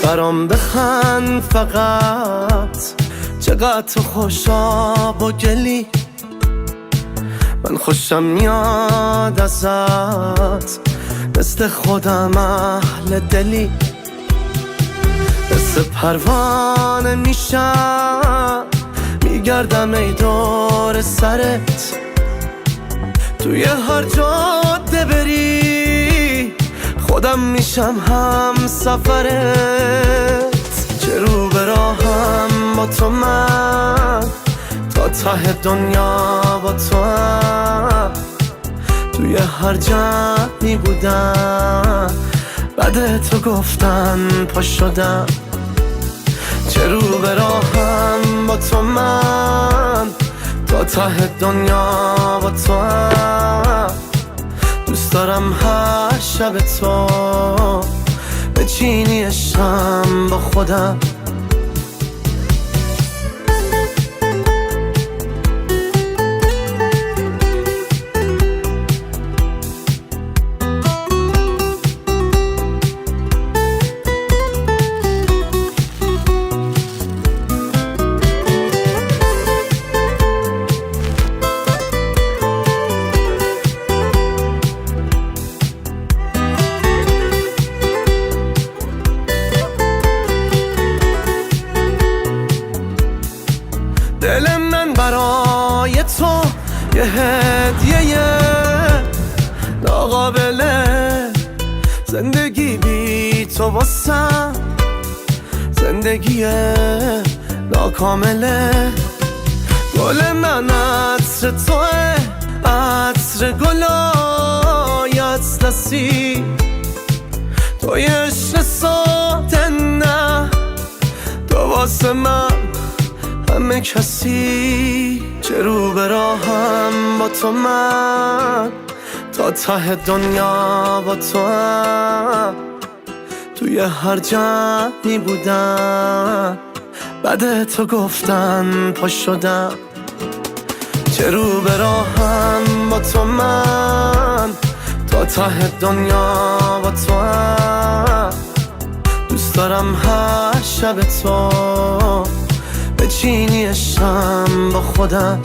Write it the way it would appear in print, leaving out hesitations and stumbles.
برام بخند فقط، چقدر تو خوشاب و گلی. من خوشم میاد ازت، مثل خودم اهل دلی. مثل پروانه میشم، میگردم ای دور سرت. توی هر جاده بری، خودم میشم هم سفرت. چه رو به راهم با تو من، تا ته دنیا با تو هم. توی هر جمعی بودم، بعد تو گفتن پا شدم. چه رو به راهم با تو من، تا ته دنیا با تو هم. دوست دارم هر شب تو بچینی شم با خودم. دل من برای تو یه هدیه ناقابله. زندگی بی تو واسم زندگی ناکامله. گل من عطر توه، عطر گلای اطلسی. توی عشق ساده نه، تو واسه من همه کسی. چه رو به راهم با تو من، تا ته دنیا با تو هم. توی هر جمعی بودم، بعد تو گفتن پا شدم. چه رو به راهم با تو من، تا ته دنیا با تو هم. دوست دارم هر شب تو بچینی شم با خودم.